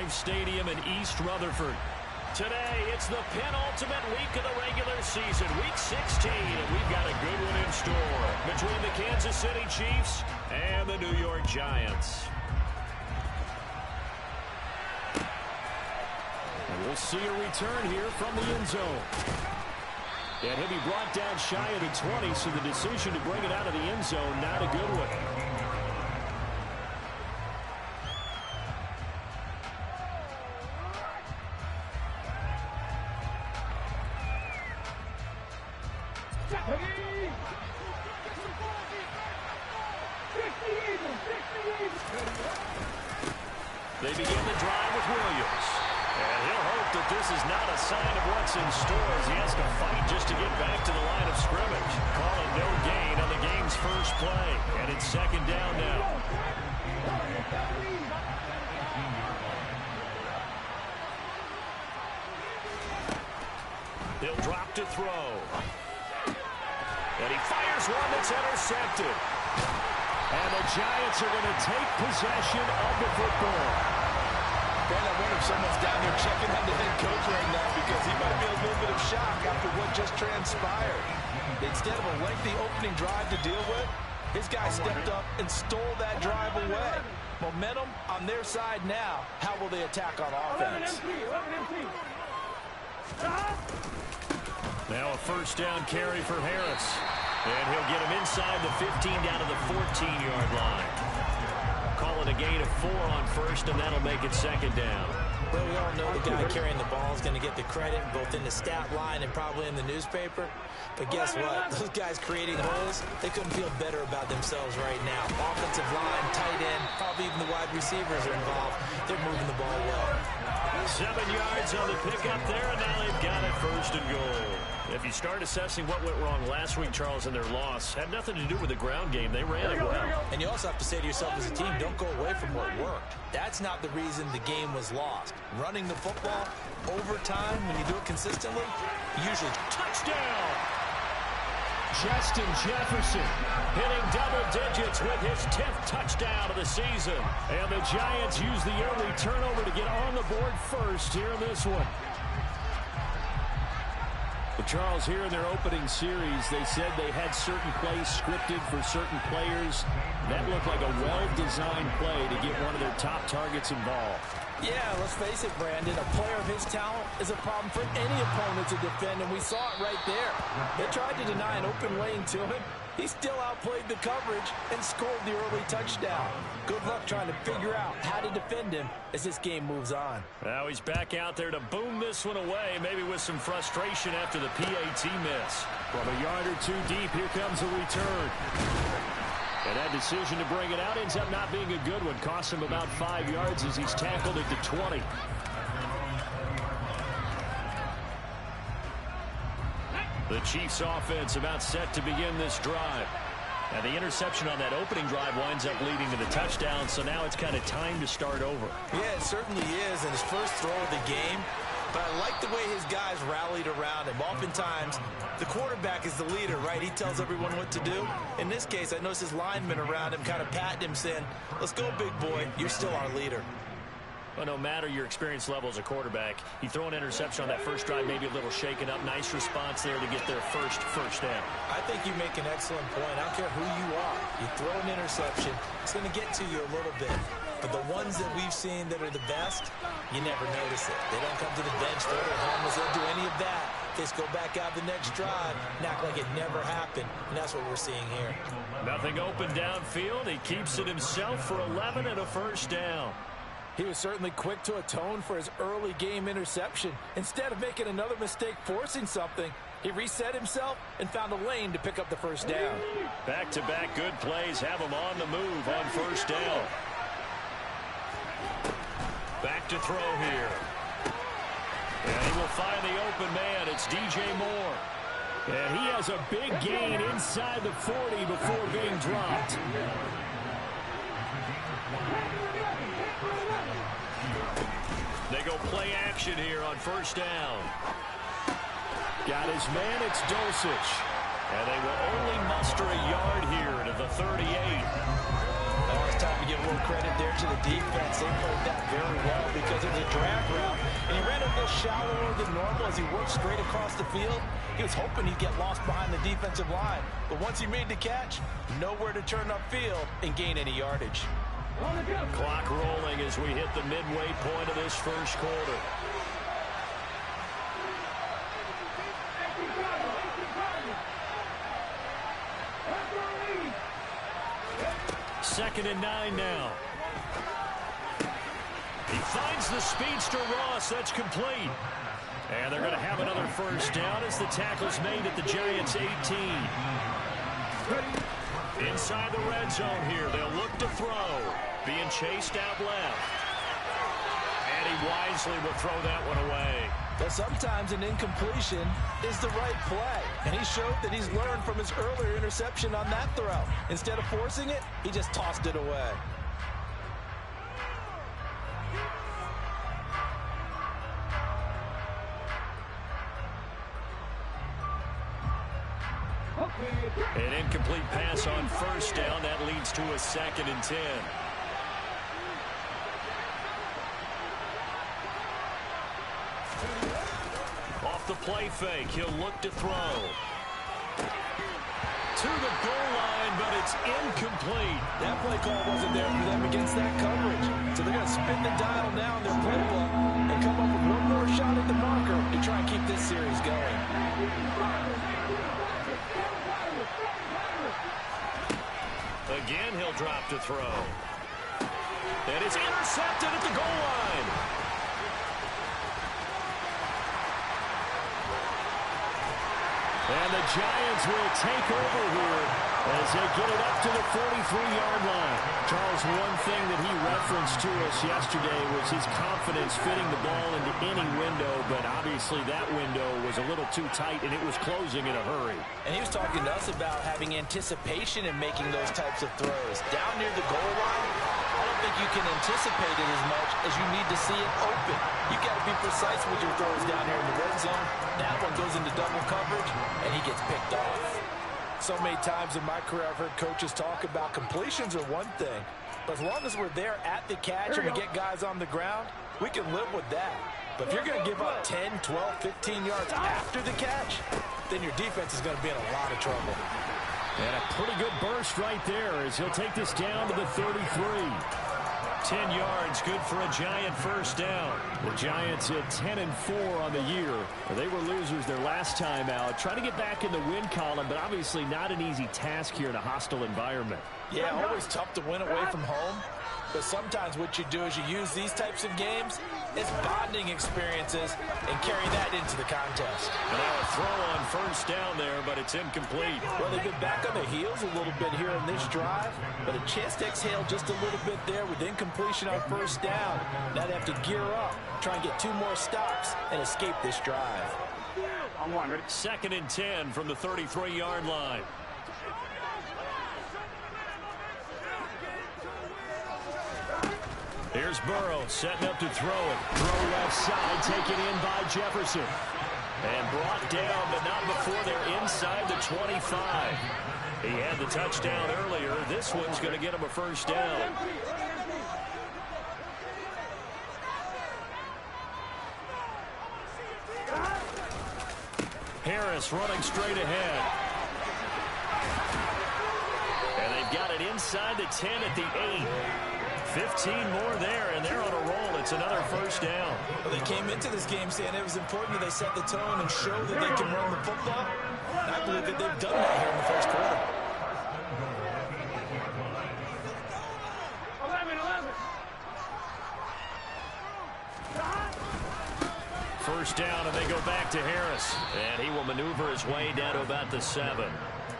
MetLife Stadium in East Rutherford. Today, it's the penultimate week of the regular season, Week 16, and we've got a good one in store between the Kansas City Chiefs and the New York Giants. And we'll see a return here from the end zone. And he'll be brought down shy of the 20, so the decision to bring it out of the end zone, not a good one. They begin the drive with Williams. And he'll hope that this is not a sign of what's in store as he has to fight just to get back to the line of scrimmage. Call it no gain on the game's first play. And it's second down now. He'll drop to throw. And he fires one that's intercepted. And the Giants are going to take possession of the football. Man, I wonder if someone's down there checking on the head coach right now because he might be in a little bit of shock after what just transpired. Instead of a lengthy opening drive to deal with, his guy stepped up and stole that drive away. Momentum on their side now. How will they attack on offense? Now a first down carry for Harris. And he'll get him inside the 15 down to the 14-yard line. Call it a gain of 4 on first, and that'll make it second down. Well, we all know the guy carrying the ball is going to get the credit both in the stat line and probably in the newspaper. But guess what? Those guys creating holes, they couldn't feel better about themselves right now. Offensive line, tight end, probably even the wide receivers are involved. They're moving the ball well. 7 yards on the pickup there, and now they've got it first and goal. If you start assessing what went wrong last week, Charles, in their loss, had nothing to do with the ground game. They ran it well. And you also have to say to yourself as a team, don't go away from what worked. That's not the reason the game was lost. Running the football, overtime, when you do it consistently, usually touchdown. Justin Jefferson hitting double digits with his 10th touchdown of the season. And the Giants use the early turnover to get on the board first here in this one. But Charles, here in their opening series, they said they had certain plays scripted for certain players. That looked like a well-designed play to get one of their top targets involved. Yeah, let's face it, Brandon. A player of his talent is a problem for any opponent to defend, and we saw it right there. They tried to deny an open lane to him. He still outplayed the coverage and scored the early touchdown. Good luck trying to figure out how to defend him as this game moves on. Now he's back out there to boom this one away, maybe with some frustration after the PAT miss. From a yard or two deep, here comes a return. And that decision to bring it out ends up not being a good one. Costs him about 5 yards as he's tackled at the 20. The Chiefs offense about set to begin this drive. And the interception on that opening drive winds up leading to the touchdown, so now it's kind of time to start over. Yeah, it certainly is, and his first throw of the game. But I like the way his guys rallied around him. Oftentimes, the quarterback is the leader, right? He tells everyone what to do. In this case, I noticed his linemen around him kind of patting him, saying, let's go, big boy. You're still our leader. Well, no matter your experience level as a quarterback, you throw an interception on that first drive, maybe a little shaken up. Nice response there to get their first down. I think you make an excellent point. I don't care who you are. You throw an interception, it's going to get to you a little bit. But the ones that we've seen that are the best, you never notice it. They don't come to the bench, throw their helmets, they don't do any of that. They just go back out the next drive and act like it never happened. And that's what we're seeing here. Nothing open downfield. He keeps it himself for 11 and a first down. He was certainly quick to atone for his early game interception. Instead of making another mistake forcing something, he reset himself and found a lane to pick up the first down. Back-to-back good plays have him on the move on first down. Back to throw here. And he will find the open man. It's DJ Moore. And he has a big gain inside the 40 before being dropped. They go play action here on first down. Got his man, it's Dulcich. And they will only muster a yard here to the 38. Oh, it's time to give a little credit there to the defense. They played that very well because it was a drag route. And he ran a little shallower than normal as he worked straight across the field. He was hoping he'd get lost behind the defensive line. But once he made the catch, nowhere to turn upfield and gain any yardage. Clock rolling as we hit the midway point of this first quarter. Second and 9 now. He finds the speedster Ross. That's complete. And they're going to have another first down as the tackle's made at the Giants' 18. Inside the red zone here. They'll look to throw. Being chased out left. And he wisely will throw that one away. But sometimes an incompletion is the right play. And he showed that he's learned from his earlier interception on that throw. Instead of forcing it, he just tossed it away. An incomplete pass on first down. That leads to a 2nd and 10. Off the play fake, he'll look to throw. To the goal line, but it's incomplete. That play call wasn't there for them against that coverage. So they're going to spin the dial now in their playbook and come up with one more shot at the marker to try and keep this series going. Again, he'll drop to throw. And it's intercepted at the goal line. And the Giants will take over here as they get it up to the 43-yard line. Charles, one thing that he referenced to us yesterday was his confidence fitting the ball into any window, but obviously that window was a little too tight, and it was closing in a hurry. And he was talking to us about having anticipation in making those types of throws. Down near the goal line, I don't think you can anticipate it as much as you need to see it open. You've got to be precise with your throws down here in the red zone. That one goes into double coverage, and he gets picked off. So many times in my career, I've heard coaches talk about completions are one thing, but as long as we're there at the catch and we get guys on the ground, we can live with that. But if you're going to give up 10, 12, 15 yards after the catch, then your defense is going to be in a lot of trouble. And a pretty good burst right there as he'll take this down to the 33. 10 yards, good for a Giant first down. The Giants at 10-4 on the year. They were losers their last time out. Trying to get back in the win column, but obviously not an easy task here in a hostile environment. Yeah, always tough to win away from home. But sometimes what you do is you use these types of games as bonding experiences and carry that into the contest. And now a throw on first down there, but it's incomplete. Well, they've been back on their heels a little bit here in this drive, but a chance to exhale just a little bit there with incompletion on first down. Now they have to gear up, try and get 2 more stops, and escape this drive. 2nd and 10 from the 33-yard line. Here's Burrow setting up to throw it. Throw left side, taken in by Jefferson. And brought down, but not before they're inside the 25. He had the touchdown earlier. This one's going to get him a first down. Harris running straight ahead. And they've got it inside the 10 at the 8. 15 more there, and they're on a roll. It's another first down. Well, they came into this game saying it was important that they set the tone and show that they can run the football. And I believe that they've done that here in the first quarter. 11. First down, and they go back to Harris. And he will maneuver his way down to about the 7.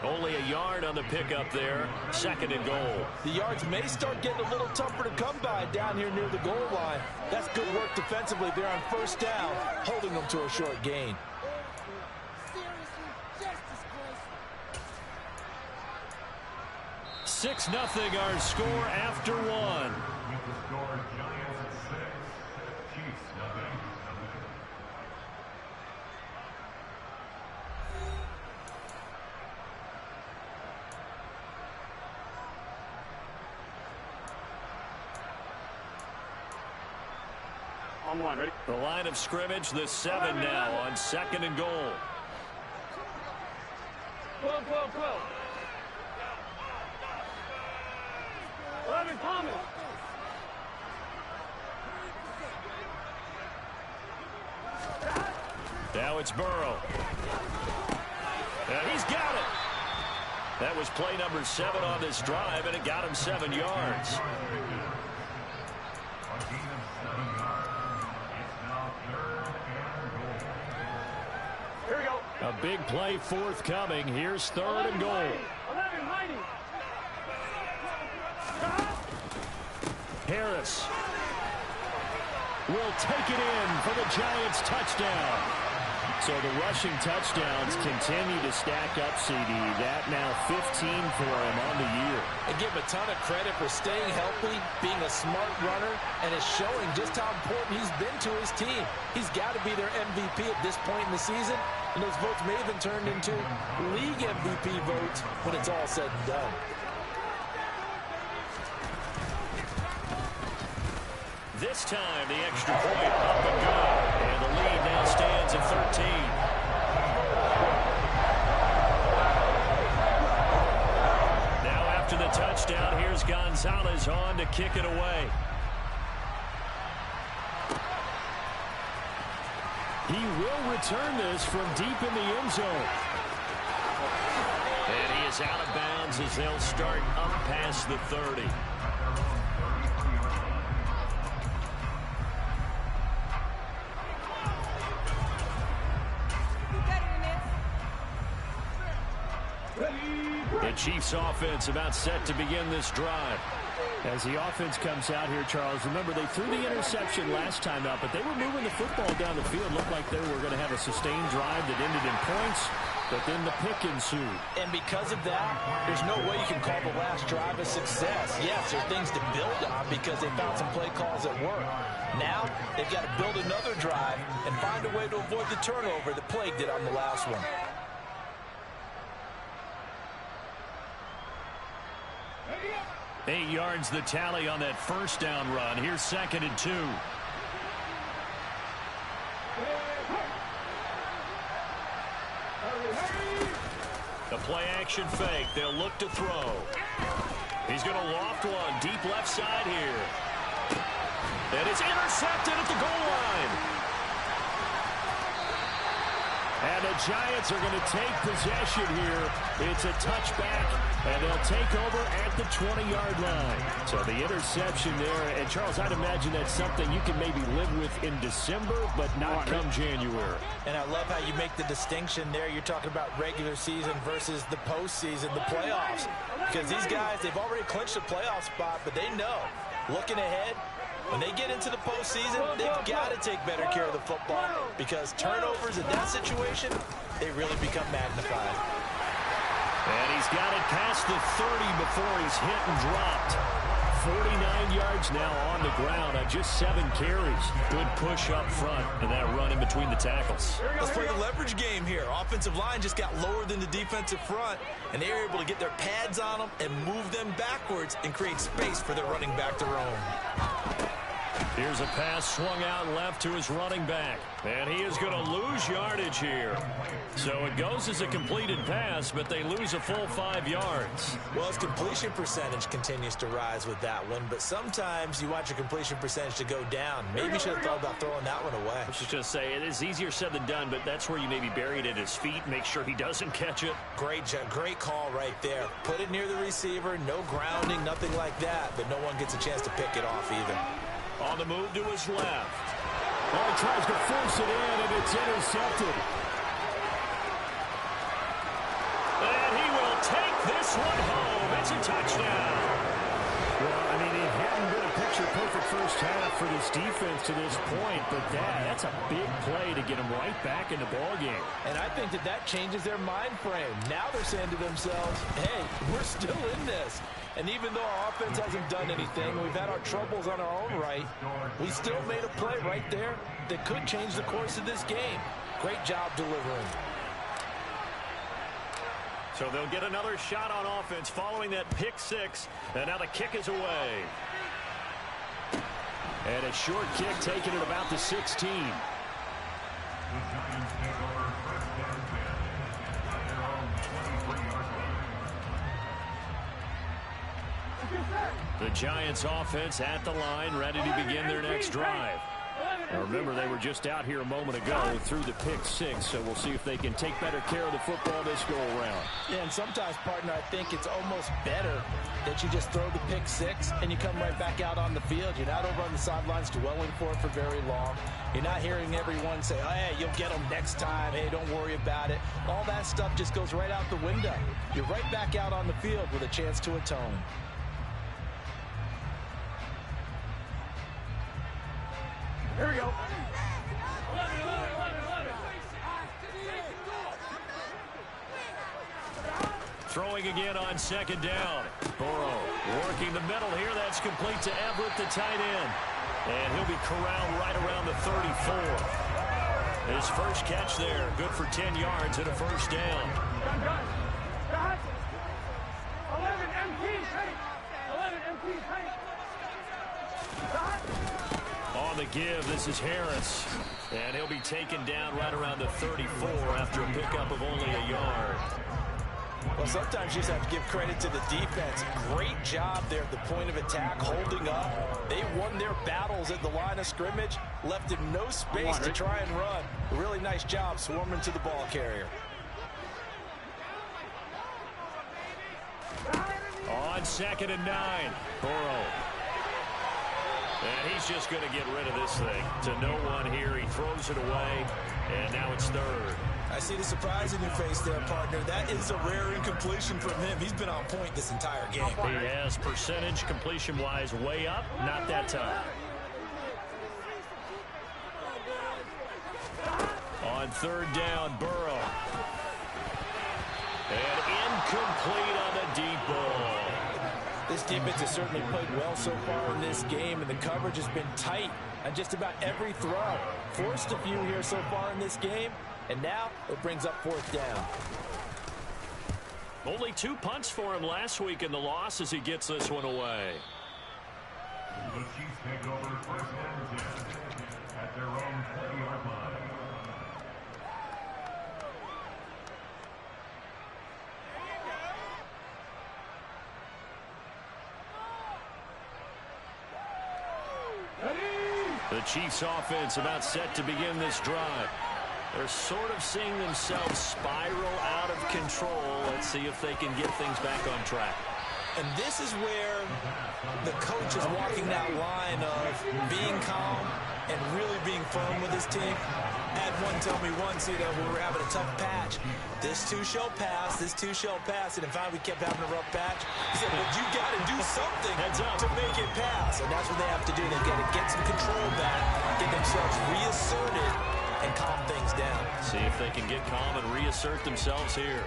Only a yard on the pickup there. 2nd and goal. The yards may start getting a little tougher to come by down here near the goal line. That's good work defensively there on first down, holding them to a short gain. Six nothing our score after 1. On one, ready? The line of scrimmage, the 7 now on 2nd and goal. 12, 12, 12. 11, Thomas. Now it's Burrow. And he's got it. That was play number 7 on this drive, and it got him 7 yards. Here we go. A big play forthcoming. Here's 3rd and goal. 11, hiding. Harris will take it in for the Giants touchdown. So the rushing touchdowns continue to stack up, CD. That now 15 for him on the year. And give him a ton of credit for staying healthy, being a smart runner, and it's showing just how important he's been to his team. He's got to be their MVP at this point in the season, and those votes may have been turned into league MVP votes when it's all said and done. This time, the extra point up and good. And the lead now stands at 13. Now after the touchdown, here's Gonzalez on to kick it away. He will return this from deep in the end zone. And he is out of bounds as they'll start up past the 30. The Chiefs offense about set to begin this drive. As the offense comes out here, Charles, remember they threw the interception last time out, but they were moving the football down the field. Looked like they were going to have a sustained drive that ended in points, but then the pick ensued. And because of that, there's no way you can call the last drive a success. Yes, there's things to build on because they found some play calls that work. Now, they've got to build another drive and find a way to avoid the turnover that plagued it on the last one. 8 yards the tally on that first down run. Here's 2nd and 2. The play action fake. They'll look to throw. He's going to loft one deep left side here. And it's intercepted at the goal line. And the Giants are going to take possession here. It's a touchback, and they'll take over at the 20-yard line. So the interception there, and Charles, I'd imagine that's something you can maybe live with in December, but not come January. And I love how you make the distinction there. You're talking about regular season versus the postseason, the playoffs. Because these guys, they've already clinched a playoff spot, but they know, looking ahead, when they get into the postseason, they've got to take better care of the football because turnovers in that situation, they really become magnified. And he's got it past the 30 before he's hit and dropped. 49 yards now on the ground on just 7 carries. Good push up front and that run in between the tackles. Let's play the leverage game here. Offensive line just got lower than the defensive front, and they were able to get their pads on them and move them backwards and create space for their running back to roam. Here's a pass swung out left to his running back. And he is going to lose yardage here. So it goes as a completed pass, but they lose a full 5 yards. Well, his completion percentage continues to rise with that one, but sometimes you want your completion percentage to go down. Maybe you should have thought about throwing that one away. I should just say, it is easier said than done, but that's where you maybe bury it at his feet, make sure he doesn't catch it. Great call right there. Put it near the receiver, no grounding, nothing like that, but no one gets a chance to pick it off either. On the move to his left. Oh, he tries to force it in, and it's intercepted. And he will take this one home. It's a touchdown. Well, I mean, it hadn't been a picture-perfect first half for this defense to this point, but that's a big play to get them right back in the ballgame. And I think that changes their mind frame. Now they're saying to themselves, hey, we're still in this. And even though our offense hasn't done anything, we've had our troubles on our own right, we still made a play right there that could change the course of this game. Great job delivering. So they'll get another shot on offense following that pick six. And now the kick is away. And a short kick taken at about the 16. The Giants offense at the line, ready to begin their next drive. Now remember, they were just out here a moment ago through the pick six, so we'll see if they can take better care of the football this go-around. Yeah, and sometimes, partner, I think it's almost better that you just throw the pick six and you come right back out on the field. You're not over on the sidelines dwelling for it for very long. You're not hearing everyone say, oh, hey, you'll get them next time. Hey, don't worry about it. All that stuff just goes right out the window. You're right back out on the field with a chance to atone. Here we go. Throwing again on second down. Burrow working the middle here. That's complete to Everett, the tight end. And he'll be corralled right around the 34. His first catch there. Good for 10 yards and a first down. 11 MPs, hey! 11 MPs, hey! On the give, this is Harris. And he'll be taken down right around the 34 after a pickup of only a yard. Well, sometimes you just have to give credit to the defense. Great job there at the point of attack, holding up. They won their battles at the line of scrimmage, left him no space to try and run. A really nice job swarming to the ball carrier. On 2nd and 9, Burrow. And he's just going to get rid of this thing. To no one here, he throws it away, and now it's 3rd. I see the surprise in your face there, partner. That is a rare incompletion from him. He's been on point this entire game. He has percentage completion-wise way up, not that time. On 3rd down, Burrow. And incomplete on the deep ball. This defense has certainly played well so far in this game, and the coverage has been tight on just about every throw. Forced a few here so far in this game, and now it brings up 4th down. Only 2 punts for him last week in the loss as he gets this one away. The Chiefs take over 1st and 10 at their own 20-yard line. The Chiefs offense about set to begin this drive. They're sort of seeing themselves spiral out of control. Let's see if they can get things back on track. And this is where the coach is walking that line of being calm and really being firm with his team. I had one tell me once, you know, we were having a tough patch. This too shall pass, this too shall pass. And in fact, we kept having a rough patch. He said, but you got to do something to make it pass. And that's what they have to do. They've got to get some control back, get themselves reasserted, and calm things down. See if they can get calm and reassert themselves here.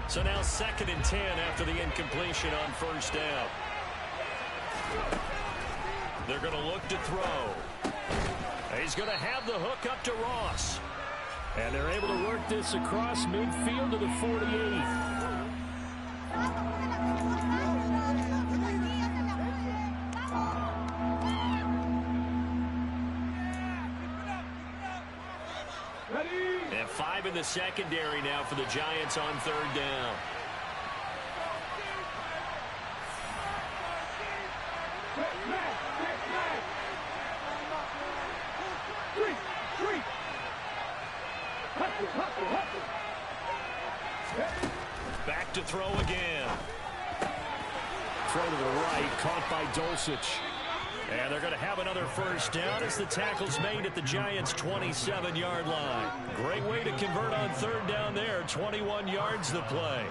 So now 2nd and 10 after the incompletion on 1st down. They're going to look to throw. He's going to have the hook up to Ross. And they're able to work this across midfield to the 48. And 5 in the secondary now for the Giants on 3rd down. Back to throw again. Throw to the right, caught by Dulcich. And they're going to have another 1st down as the tackle's made at the Giants' 27-yard line. Great way to convert on 3rd down there. 21 yards the play.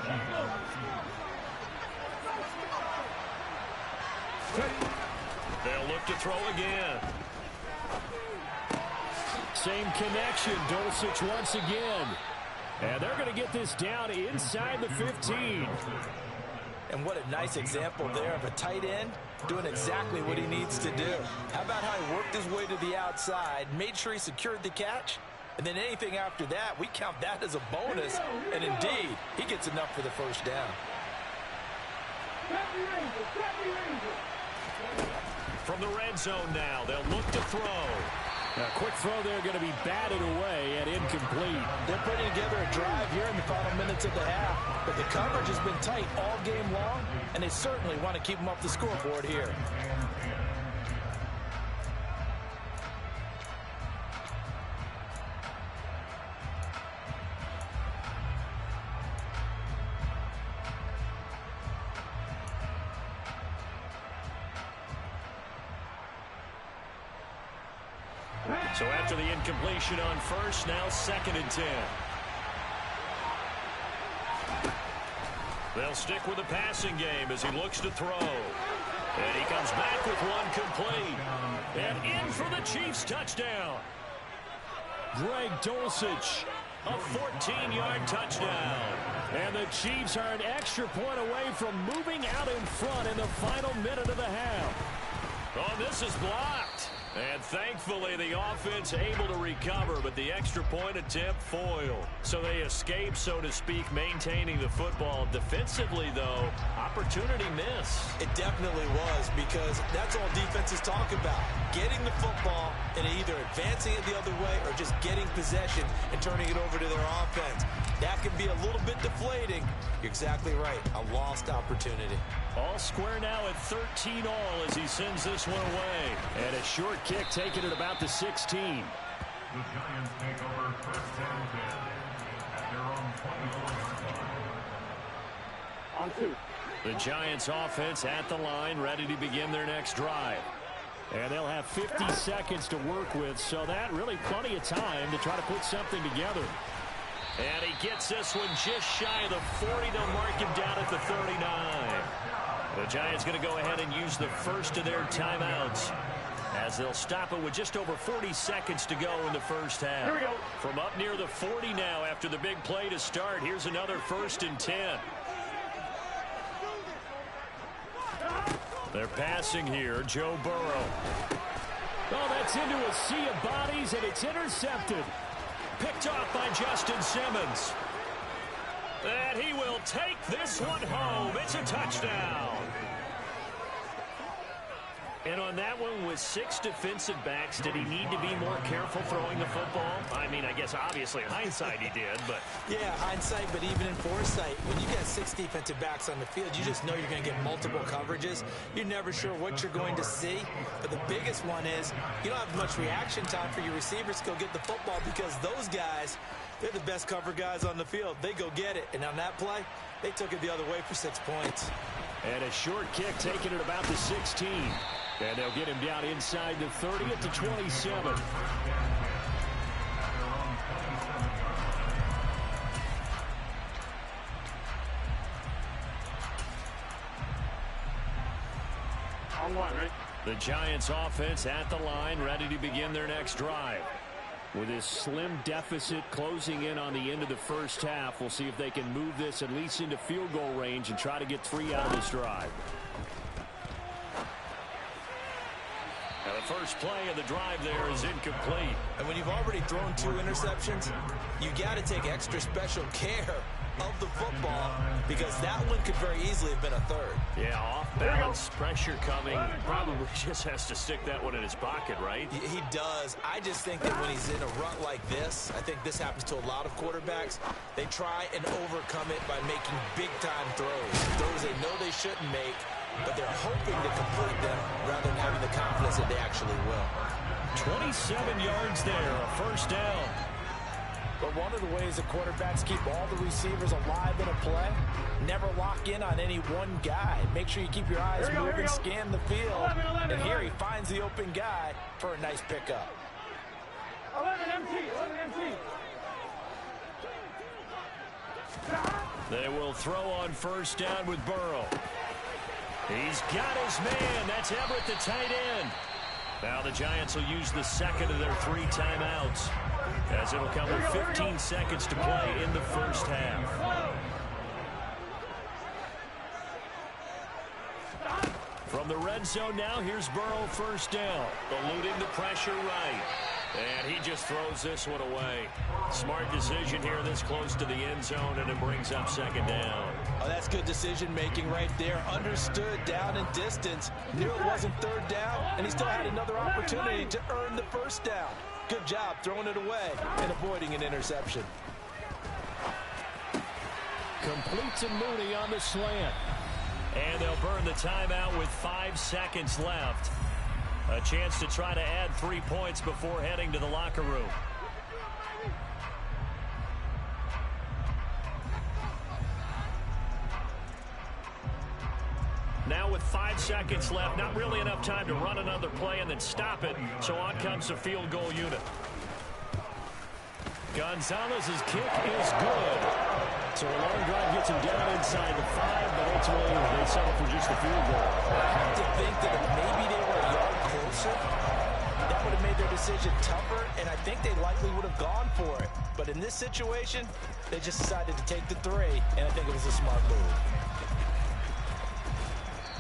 They'll look to throw again. Same connection. Dulcich once again. And they're going to get this down inside the 15. And what a nice example there of a tight end doing exactly what he needs to do. How about how he worked his way to the outside, made sure he secured the catch, and then anything after that, we count that as a bonus. And indeed, he gets enough for the 1st down. From the red zone now, they'll look to throw. A quick throw there going to be batted away and incomplete. They're putting together a drive here in the final minutes of the half, but the coverage has been tight all game long, and they certainly want to keep them off the scoreboard here. So after the incompletion on first, now 2nd and 10. They'll stick with the passing game as he looks to throw. And he comes back with one complete. And in for the Chiefs touchdown. Greg Dulcich, a 14-yard touchdown. And the Chiefs are an extra point away from moving out in front in the final minute of the half. Oh, this is blocked. And thankfully, the offense able to recover, but the extra point attempt foiled. So they escape, so to speak, maintaining the football. Defensively, though, opportunity miss. It definitely was, because that's all defenses talk about. Getting the football and either advancing it the other way or just getting possession and turning it over to their offense. That can be a little bit deflating. You're exactly right. A lost opportunity. All square now at 13 all as he sends this one away. And a short kick taken at about the 16. The Giants take over 1st and 10 at their own 24-yard line. On 2. The Giants offense at the line, ready to begin their next drive. And they'll have 50 seconds to work with, so that really plenty of time to try to put something together. And he gets this one just shy of the 40. They'll mark him down at the 39. The Giants going to go ahead and use the first of their timeouts as they'll stop it with just over 40 seconds to go in the first half. Here we go. From up near the 40 now after the big play to start, here's another 1st and 10. They're passing here, Joe Burrow. Oh, that's into a sea of bodies, and it's intercepted. Picked off by Justin Simmons. And he will take this one home. It's a touchdown. And on that one, with 6 defensive backs, did he need to be more careful throwing the football? I mean, I guess obviously in hindsight he did, but... Yeah, hindsight, but even in foresight, when you got 6 defensive backs on the field, you just know you're going to get multiple coverages. You're never sure what you're going to see. But the biggest one is you don't have much reaction time for your receivers to go get the football, because those guys, they're the best cover guys on the field. They go get it. And on that play, they took it the other way for 6 points. And a short kick taken at about the 16. And they'll get him down inside the 30 at the 27. On 1, right? The Giants offense at the line, ready to begin their next drive. With this slim deficit closing in on the end of the first half, we'll see if they can move this at least into field goal range and try to get 3 out of this drive. Now the first play of the drive there is incomplete. And when you've already thrown 2 interceptions, you got to take extra special care of the football, because that one could very easily have been a 3rd. Yeah, off balance, pressure coming. Probably just has to stick that one in his pocket, right? He does. I just think that when he's in a rut like this, I think this happens to a lot of quarterbacks, they try and overcome it by making big-time throws. Throws they know they shouldn't make, but they're hoping to complete them rather than having the confidence that they actually will. 27 yards there, a 1st down. But one of the ways the quarterbacks keep all the receivers alive in a play, never lock in on any one guy. Make sure you keep your eyes moving, scan the field. 11, and here he finds the open guy for a nice pickup. 11 MT. They will throw on 1st down with Burrow. He's got his man. That's Everett, the tight end. Now the Giants will use the 2nd of their 3 timeouts, as it'll come with 15 seconds to play in the first half. From the red zone now, here's Burrow 1st down. Eluding the pressure right. And he just throws this one away. Smart decision here this close to the end zone, and it brings up 2nd down. Oh, that's good decision-making right there. Understood down and distance. Knew it wasn't third down, and he still had another opportunity to earn the first down. Good job throwing it away and avoiding an interception. Complete to Mooney on the slant. And they'll burn the timeout with 5 seconds left. A chance to try to add 3 points before heading to the locker room. Now with 5 seconds left, not really enough time to run another play and then stop it. So on comes the field goal unit. Gonzalez's kick is good. So a long drive gets him down inside the 5, but ultimately they settle for just the field goal. I have to think that if maybe they were a yard closer, that would have made their decision tougher, and I think they likely would have gone for it. But in this situation, they just decided to take the 3, and I think it was a smart move.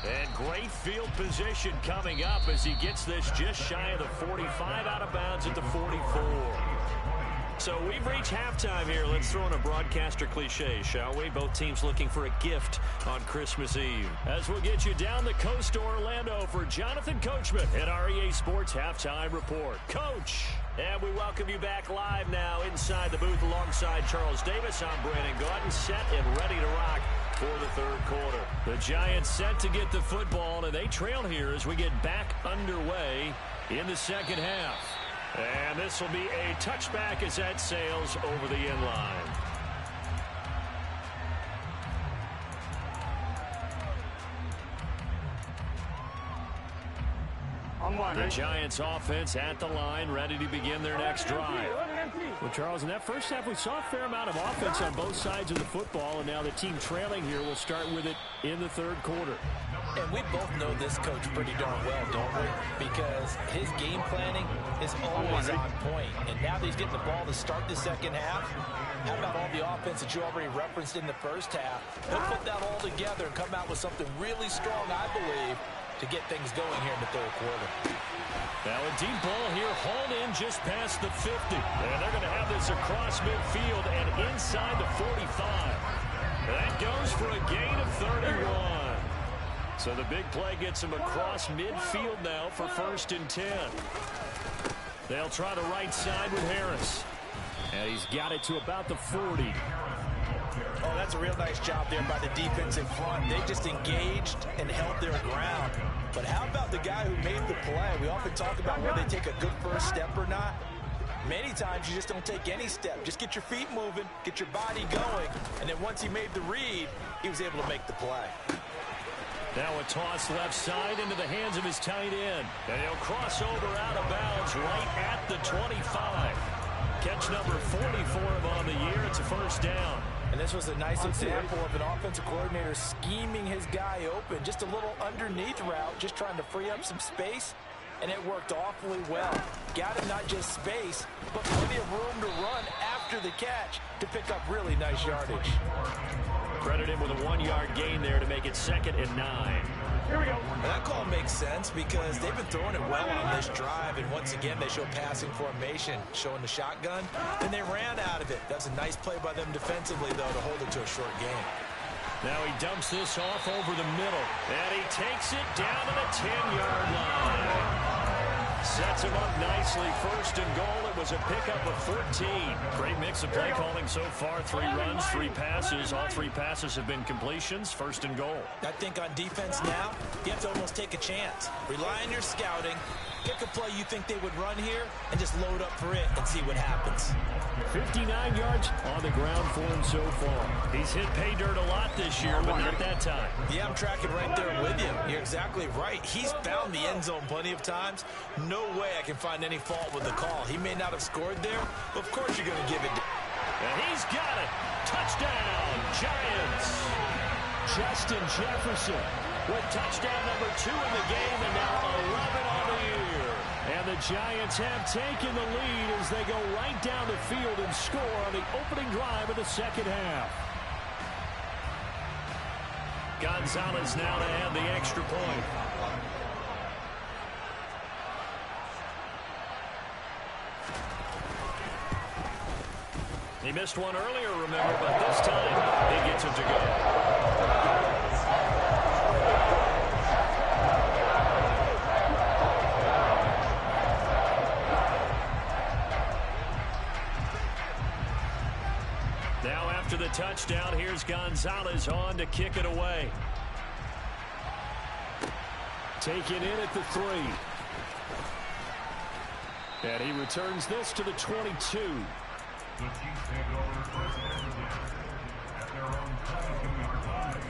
And great field position coming up as he gets this just shy of the 45, out of bounds at the 44. So we've reached halftime here. Let's throw in a broadcaster cliche, shall we? Both teams looking for a gift on Christmas Eve. As we'll get you down the coast to Orlando for Jonathan Coachman at our EA Sports Halftime Report. Coach! And we welcome you back live now inside the booth alongside Charles Davis. I'm Brandon Gaudin, set and ready to rock for the third quarter. The Giants set to get the football, and they trail here as we get back underway in the second half. And this will be a touchback as that sails over the end line. The Giants offense at the line, ready to begin their next drive. Well, Charles, in that first half, we saw a fair amount of offense on both sides of the football, and now the team trailing here will start with it in the third quarter. And we both know this coach pretty darn well, don't we? Because his game planning is always on point. And now that he's getting the ball to start the second half, how about all the offense that you already referenced in the first half? He'll put that all together and come out with something really strong, I believe, to get things going here in the third quarter. Now a deep ball here, hauled in just past the 50. And they're going to have this across midfield and inside the 45. That goes for a gain of 31. So the big play gets him across midfield now for 1st and 10. They'll try the right side with Harris. And he's got it to about the 40. Oh, that's a real nice job there by the defense in front. They just engaged and held their ground. But how about the guy who made the play? We often talk about whether they take a good first step or not. Many times you just don't take any step. Just get your feet moving, get your body going, and then once he made the read, he was able to make the play. Now a toss left side into the hands of his tight end. And he'll cross over out of bounds right at the 25. Catch number 40 for him on the year. It's a first down. And this was a nice example of an offensive coordinator scheming his guy open. Just a little underneath route, just trying to free up some space. And it worked awfully well. Got him not just space, but plenty of room to run after the catch to pick up really nice yardage. Credit him with a 1-yard gain there to make it 2nd and 9. Here we go. And that call makes sense because they've been throwing it well on this drive, and once again they show passing formation, showing the shotgun, and they ran out of it. That's a nice play by them defensively, though, to hold it to a short game. Now he dumps this off over the middle, and he takes it down to the 10-yard line. Sets him up nicely. 1st and goal. It was a pickup of 14. Great mix of play calling so far. 3 runs, 3 passes. All 3 passes have been completions. 1st and goal. I think on defense now, you have to almost take a chance. Rely on your scouting. Pick a play you think they would run here and just load up for it and see what happens. 59 yards on the ground for him so far. He's hit pay dirt a lot this year, but not that time. Yeah, I'm tracking right there with you. You're exactly right. He's found the end zone plenty of times. No way I can find any fault with the call. He may not have scored there, but of course you're going to give it. And he's got it. Touchdown, Giants. Justin Jefferson with touchdown number 2 in the game, and now 11 on the year. And the Giants have taken the lead as they go right down the field and score on the opening drive of the second half. Gonzalez now to add the extra point. He missed one earlier, remember, but this time he gets it to go. touchdown. Here's Gonzalez on to kick it away. Taken in at the 3. And he returns this to the 22. The Chiefs take over first and 10 at their own 22-yard line.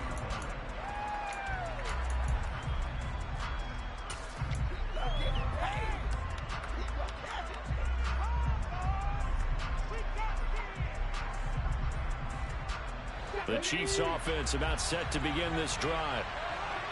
The Chiefs offense about set to begin this drive.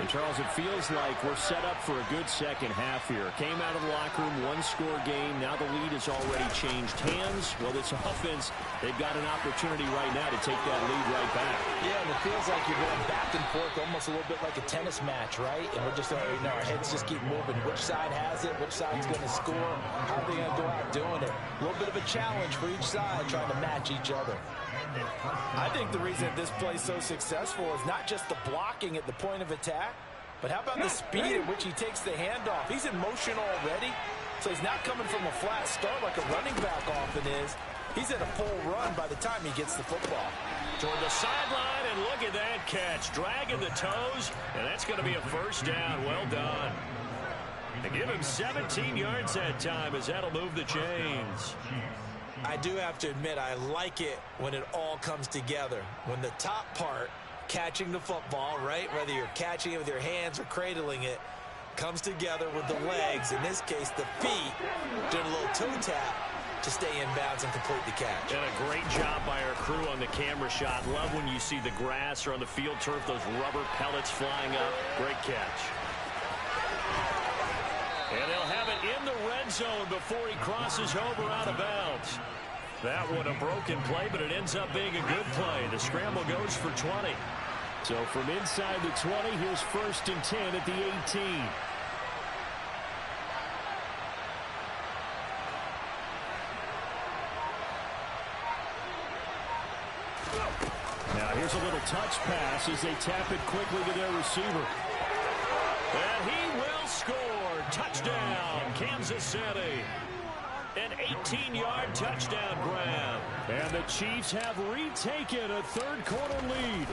And, Charles, it feels like we're set up for a good second half here. Came out of the locker room, one-score game. Now the lead has already changed hands. Well, this offense, they've got an opportunity right now to take that lead right back. Yeah, and it feels like you're going back and forth almost a little bit like a tennis match, right? And we're just, our heads just keep moving. Which side has it? Which side's going to score? How are they going to go out doing it? A little bit of a challenge for each side trying to match each other. I think the reason this play is so successful is not just the blocking at the point of attack, but how about the speed at which he takes the handoff? He's in motion already, so he's not coming from a flat start like a running back often is. He's at a full run by the time he gets the football. Toward the sideline, and look at that catch. Dragging the toes, and that's going to be a first down. Well done. They give him 17 yards that time as that'll move the chains. I do have to admit, I like it when it all comes together. When the top part, catching the football, right, whether you're catching it with your hands or cradling it, comes together with the legs, in this case the feet, doing a little toe tap to stay in bounds and complete the catch. And a great job by our crew on the camera shot. Love when you see the grass or on the field turf, those rubber pellets flying up. Great catch. And they'll have it in the red zone before he crosses over out of bounds. That one a broken play, but it ends up being a good play. The scramble goes for 20. So from inside the 20, here's 1st and 10 at the 18. Now here's a little touch pass as they tap it quickly to their receiver. And he will score. Touchdown, Kansas City. An 18-yard touchdown grab. And the Chiefs have retaken a third-quarter lead.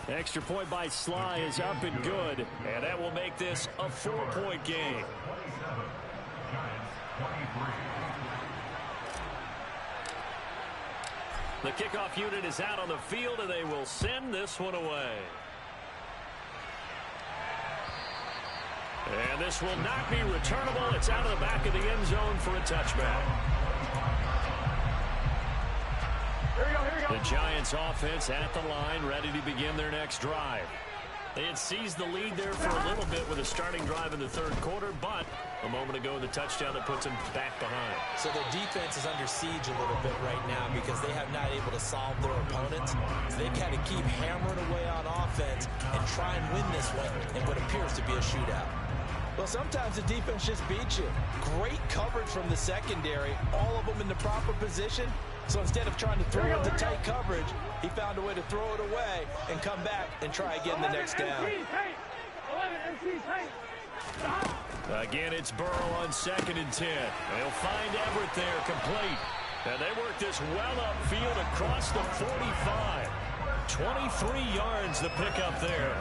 Extra point by Sly is up and good. And that will make this a 4-point game. 27, Giants 23. The kickoff unit is out on the field, and they will send this one away. And this will not be returnable. It's out of the back of the end zone for a touchback. Here we go. The Giants offense at the line, ready to begin their next drive. They had seized the lead there for a little bit with a starting drive in the third quarter, but a moment ago the touchdown that puts them back behind. So their defense is under siege a little bit right now because they have not able to solve their opponents. So they've got to keep hammering away on offense and try and win this one in what appears to be a shootout. Well, sometimes the defense just beats you. Great coverage from the secondary, all of them in the proper position. So instead of trying to throw into tight coverage, he found a way to throw it away and come back and try again the next down. 11 MCs, hey. Again, it's Burrow on 2nd and 10. They'll find Everett there, complete. And they work this well upfield across the 45. 23 yards the pickup there.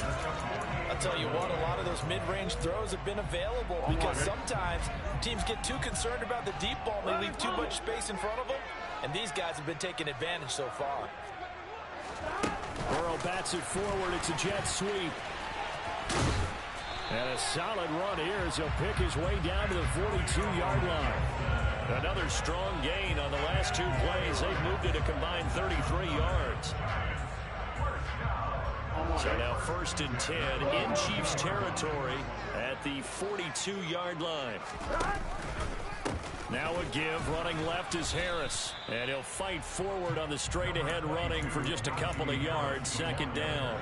I'll tell you what, a lot of those mid-range throws have been available because sometimes teams get too concerned about the deep ball and they leave too much space in front of them, and these guys have been taking advantage so far. Burrow bats it forward. It's a jet sweep. And a solid run here as he'll pick his way down to the 42-yard line. Another strong gain on the last 2 plays. They've moved it a combined 33 yards. So now 1st and 10 in Chiefs territory at the 42-yard line. Now a give, running left is Harris. And he'll fight forward on the straight-ahead running for just a couple of yards, 2nd down.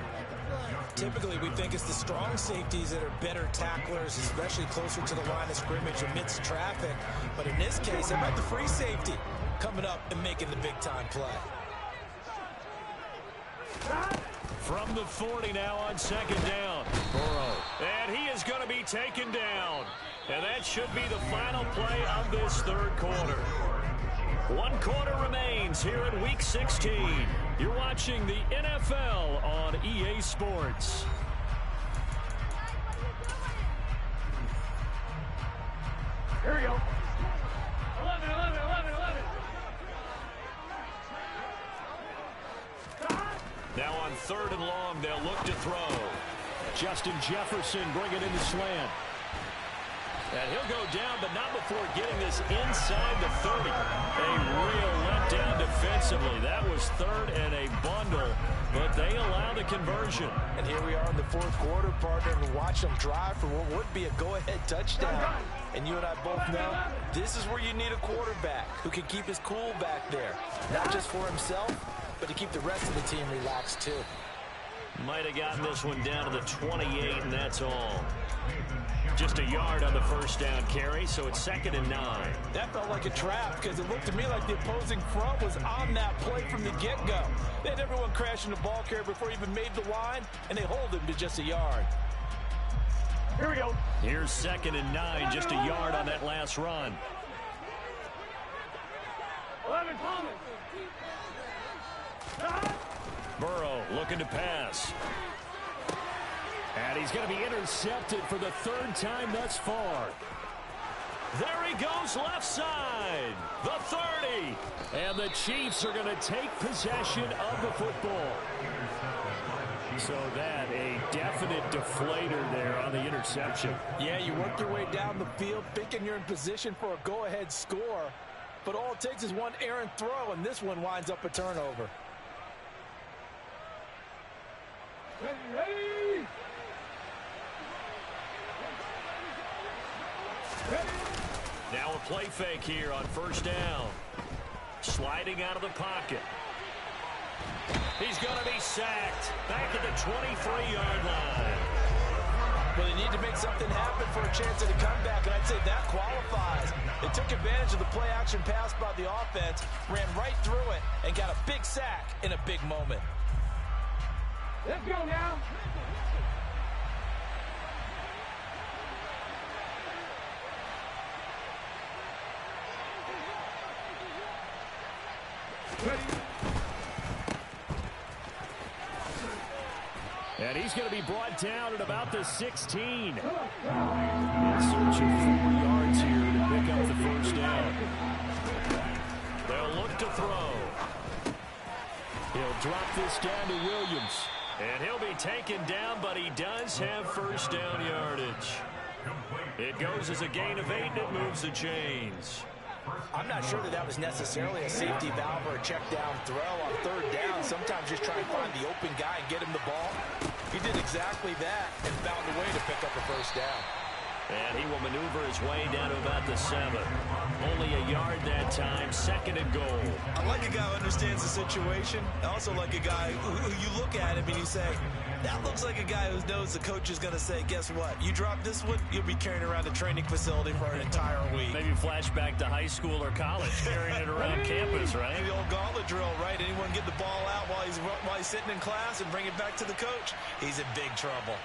Typically, we think it's the strong safeties that are better tacklers, especially closer to the line of scrimmage amidst traffic. But in this case, how about the free safety coming up and making the big-time play? From the 40 now on 2nd down. Burrow. And he is going to be taken down. And that should be the final play of this third quarter. One quarter remains here in Week 16. You're watching the NFL on EA Sports. Here we go. 11, 11, 11, 11. Now on 3rd and long, they'll look to throw. Justin Jefferson bringing in the slant. And he'll go down, but not before getting this inside the 30. A real letdown defensively. That was 3rd and a bundle, but they allow the conversion. And here we are in the 4th quarter, partner, and watch them drive for what would be a go-ahead touchdown. And you and I both know this is where you need a quarterback who can keep his cool back there. Not just for himself, but to keep the rest of the team relaxed too. Might have gotten this one down to the 28, and that's all. Just a yard on the first down carry, so it's 2nd and 9. That felt like a trap because it looked to me like the opposing front was on that play from the get-go. They had everyone crashing the ball carrier before he even made the line, and they hold him to just a yard. Here we go. Here's 2nd and 9, just a yard on that last run. 11, Thomas. Burrow looking to pass. And he's going to be intercepted for the 3rd time thus far. There he goes left side. The 30. And the Chiefs are going to take possession of the football. So that, a definite deflator there on the interception. Yeah, you work your way down the field thinking you're in position for a go-ahead score. But all it takes is one errant throw, and this one winds up a turnover. Ready. Now a play fake here on 1st down. Sliding out of the pocket. He's going to be sacked. Back at the 23-yard line. Well, they need to make something happen for a chance at a comeback, and I'd say that qualifies. They took advantage of the play-action pass by the offense, ran right through it, and got a big sack in a big moment. Let's go now. And he's going to be brought down at about the 16. In search of 4 yards here to pick up the 1st down. They'll look to throw. He'll drop this down to Williams. And he'll be taken down, but he does have 1st down yardage. It goes as a gain of 8, and it moves the chains. I'm not sure that was necessarily a safety valve or a check down throw on 3rd down. Sometimes just try and find the open guy and get him the ball. He did exactly that and found a way to pick up a 1st down. And he will maneuver his way down to about the 7. Only a yard that time, 2nd and goal. I like a guy who understands the situation. I also like a guy who you look at him and you say, that looks like a guy who knows the coach is going to say, guess what? You drop this one, you'll be carrying around the training facility for an entire week. Maybe flashback to high school or college, carrying it around campus, right? The old gauntlet drill, right? Anyone get the ball out while he's sitting in class and bring it back to the coach? He's in big trouble.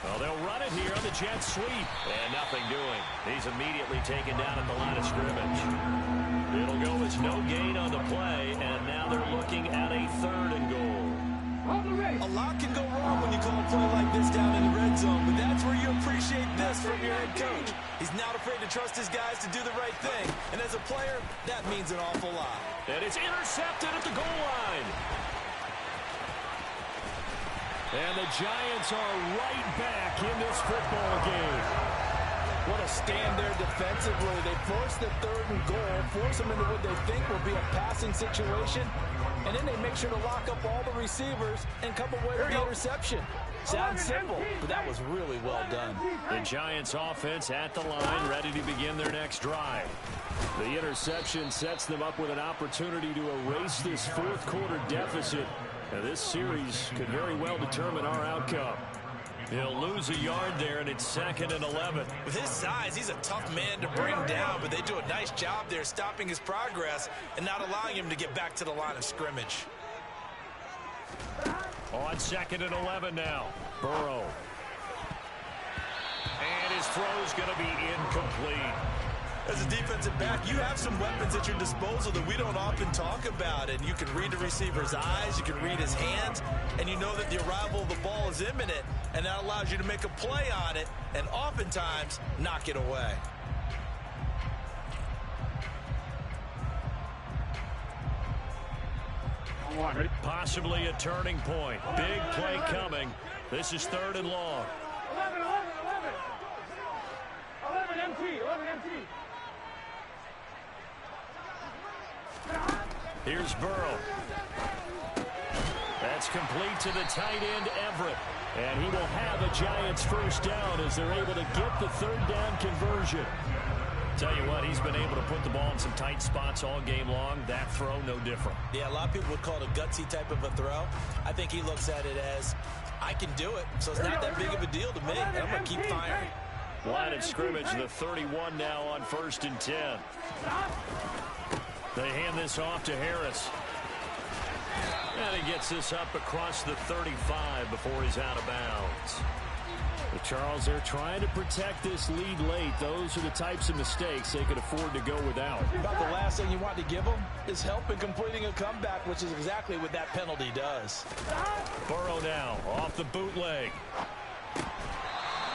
Well, they'll run it here on the jet sweep. And nothing doing. He's immediately taken down at the line of scrimmage. It'll go as no gain on the play, and now they're looking at a 3rd and goal. A lot can go wrong when you call a play like this down in the red zone, but that's where you appreciate this from your head coach. He's not afraid to trust his guys to do the right thing, and as a player, that means an awful lot. And it's intercepted at the goal line. And the Giants are right back in this football game. What a stand there defensively. They force the 3rd and goal, force them into what they think will be a passing situation, and then they make sure to lock up all the receivers and come away with the interception. Sounds simple, but that was really well done. The Giants offense at the line, ready to begin their next drive. The interception sets them up with an opportunity to erase this 4th quarter deficit. Now, this series could very well determine our outcome. He'll lose a yard there, and it's 2nd and 11. With his size, he's a tough man to bring down, but they do a nice job there stopping his progress and not allowing him to get back to the line of scrimmage. On 2nd and 11 now. Burrow. his throw's going to be incomplete. As a defensive back, you have some weapons at your disposal that we don't often talk about. And you can read the receiver's eyes, you can read his hands, and you know that the arrival of the ball is imminent, and that allows you to make a play on it and oftentimes knock it away. Possibly a turning point. Big play coming. This is 3rd and long. 11 MT. Here's Burrow. That's complete to the tight end, Everett. And he will have a Giants first down as they're able to get the 3rd down conversion. Tell you what, he's been able to put the ball in some tight spots all game long. That throw, no different. Yeah, a lot of people would call it a gutsy type of a throw. I think he looks at it as, I can do it, so it's not that big of a deal to me. I'm going to keep firing. Line of scrimmage, the 31 now on 1st and 10. They hand this off to Harris. And he gets this up across the 35 before he's out of bounds. But Charles, they're trying to protect this lead late. Those are the types of mistakes they could afford to go without. About the last thing you want to give them is help in completing a comeback, which is exactly what that penalty does. Burrow now off the bootleg.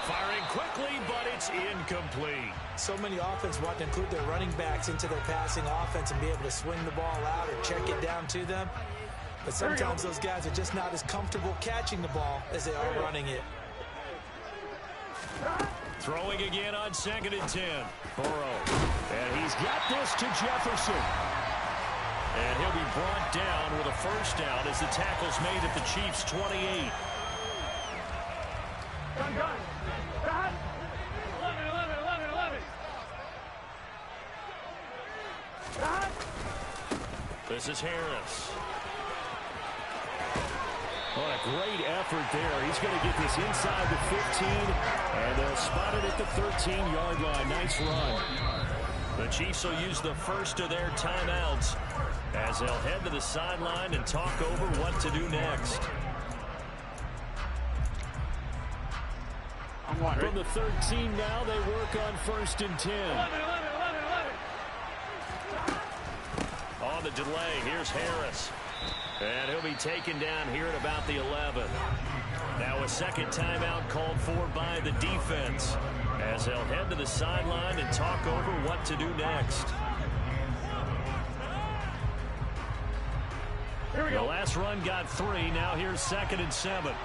Firing quickly, but it's incomplete. So many offense want to include their running backs into their passing offense and be able to swing the ball out or check it down to them. But sometimes those guys are just not as comfortable catching the ball as they are running it. Throwing again on 2nd and 10. Burrow. And he's got this to Jefferson. And he'll be brought down with a first down as the tackle's made at the Chiefs' 28. Gun. 11. This is Harris. What a great effort there. He's going to get this inside the 15, and they'll spot it at the 13-yard line. Nice run. The Chiefs will use the first of their timeouts as they'll head to the sideline and talk over what to do next. From the 13 now, they work on 1st and 10. 11. On the delay, here's Harris. And he'll be taken down here at about the 11. Now a second timeout called for by the defense as they'll head to the sideline and talk over what to do next. Here we go. The last run got 3. Now here's 2nd and 7. 11.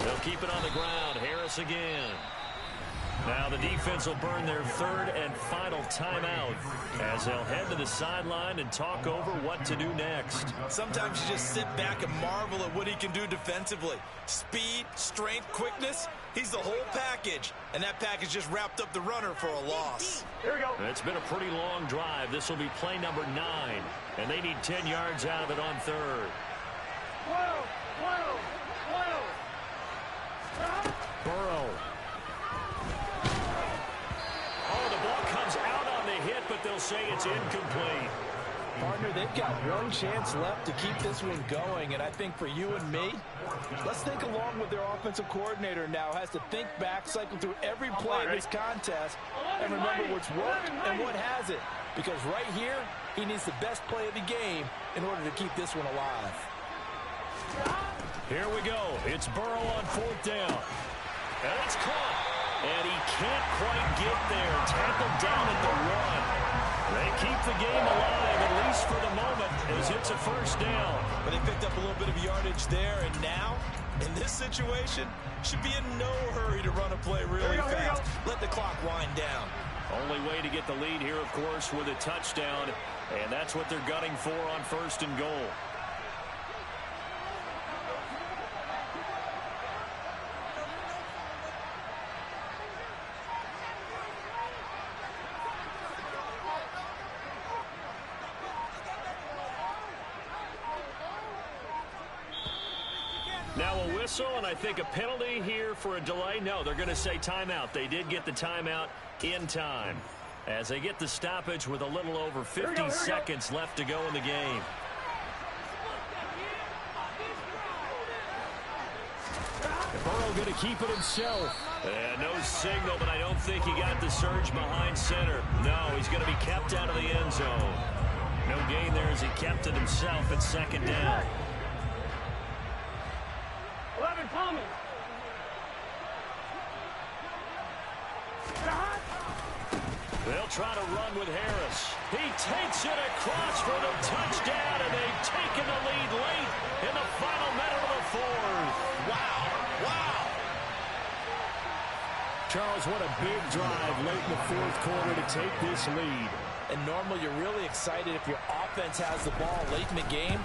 They'll keep it on the ground. Harris again. Now the defense will burn their 3rd and final timeout as they'll head to the sideline and talk over what to do next. Sometimes you just sit back and marvel at what he can do defensively. Speed, strength, quickness, he's the whole package. And that package just wrapped up the runner for a loss. Here we go. It's been a pretty long drive. This will be play number 9. And they need 10 yards out of it on 3rd. Whoa. Burrow. Oh, the ball comes out on the hit, but they'll say it's incomplete. Partner, they've got one chance left to keep this one going, and I think for you and me, let's think along with their offensive coordinator now. Has to think back, cycle through every play of this contest, and remember what's worked and what hasn't. Because right here, he needs the best play of the game in order to keep this one alive. Here we go. It's Burrow on 4th down. And it's caught. And he can't quite get there. Tackled down at the 1. They keep the game alive, at least for the moment, as it's a first down. But they picked up a little bit of yardage there, and now, in this situation, should be in no hurry to run a play really fast. Let the clock wind down. Only way to get the lead here, of course, with a touchdown. And that's what they're gunning for on 1st and goal. Now a whistle, and I think a penalty here for a delay. No, they're going to say timeout. They did get the timeout in time as they get the stoppage with a little over 50 seconds left to go in the game. Burrow going to keep it himself. And no signal, but I don't think he got the surge behind center. No, he's going to be kept out of the end zone. No gain there as he kept it himself at second down. 11 coming. They'll try to run with Harris. He takes it across for the touchdown, and they've taken the lead late in the final minute of the fourth. Wow. Wow. Charles, what a big drive late in the fourth quarter to take this lead. And normally you're really excited if your offense has the ball late in the game.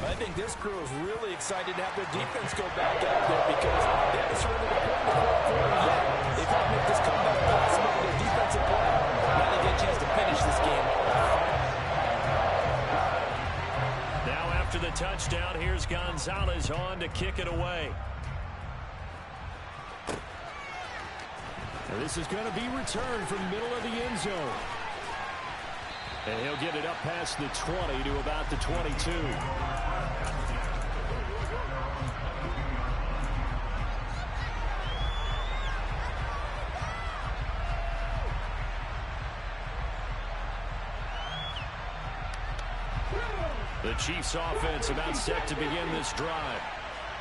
But I think this crew is really excited to have their defense go back out there because they haven't surrendered a point in the fourth quarter yet. They've got to make this comeback possible with their defensive play. Now they get a chance to finish this game. Now after the touchdown, here's Gonzalez on to kick it away. And this is going to be returned from the middle of the end zone. And he'll get it up past the 20 to about the 22. The Chiefs offense about set to begin this drive.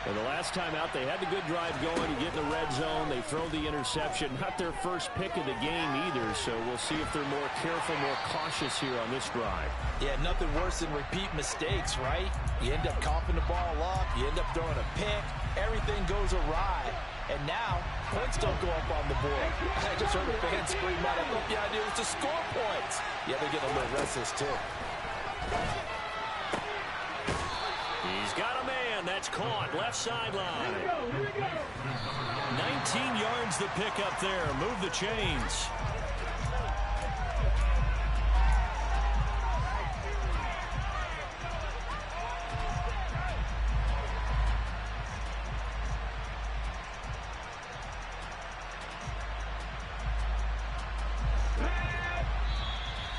And the last time out, they had the good drive going. You get in the red zone. They throw the interception. Not their first pick of the game either, so we'll see if they're more careful, more cautious here on this drive. Yeah, nothing worse than repeat mistakes, right? You end up coughing the ball up. You end up throwing a pick. Everything goes awry. And now, points don't go up on the board. I just heard a fan scream out. I thought the idea was to score points. Yeah, they're getting a little restless, too. He's got a man. That's caught. Left sideline. 19 yards the pick up there. Move the chains.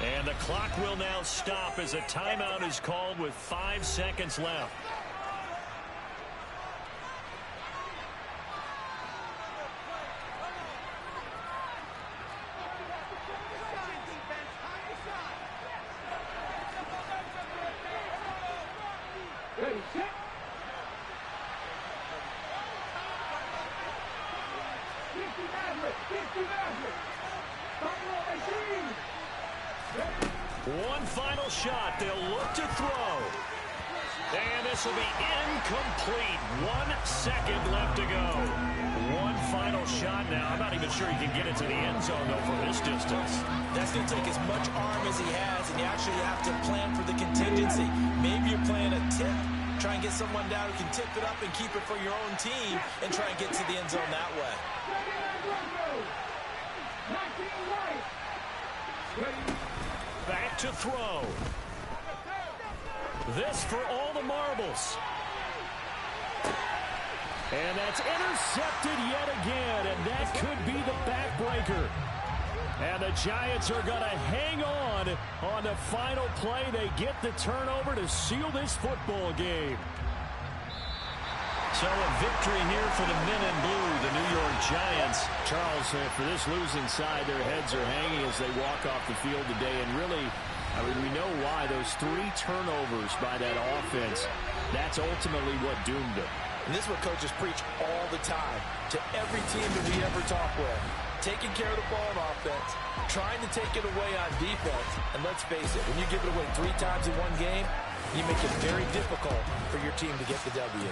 And the clock will now stop as a timeout is called with 5 seconds left. One final shot. They'll look to throw. And this will be incomplete. 1 second left to go. One final shot now. I'm not even sure he can get it to the end zone, though, from this distance. That's going to take as much arm as he has, and you actually have to plan for the contingency. Maybe you're playing a tip. Try and get someone down who can tip it up and keep it for your own team and try and get to the end zone that way. Back to throw. This for all the marbles. And that's intercepted yet again, and that could be the backbreaker. And the Giants are going to hang on the final play. They get the turnover to seal this football game. So a victory here for the men in blue, the New York Giants. Charles, for this losing side, their heads are hanging as they walk off the field today. And really, I mean, we know why. Those 3 turnovers by that offense, that's ultimately what doomed them. And this is what coaches preach all the time to every team that we ever talk with. Taking care of the ball on offense, trying to take it away on defense. And let's face it, when you give it away 3 times in one game, you make it very difficult for your team to get the W.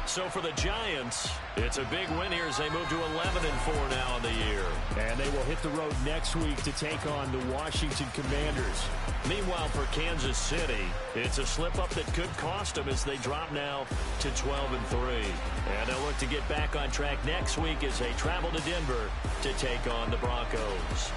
So for the Giants, it's a big win here as they move to 11-4 now in the year. And they will hit the road next week to take on the Washington Commanders. Meanwhile, for Kansas City, it's a slip-up that could cost them as they drop now to 12-3. And they'll look to get back on track next week as they travel to Denver to take on the Broncos.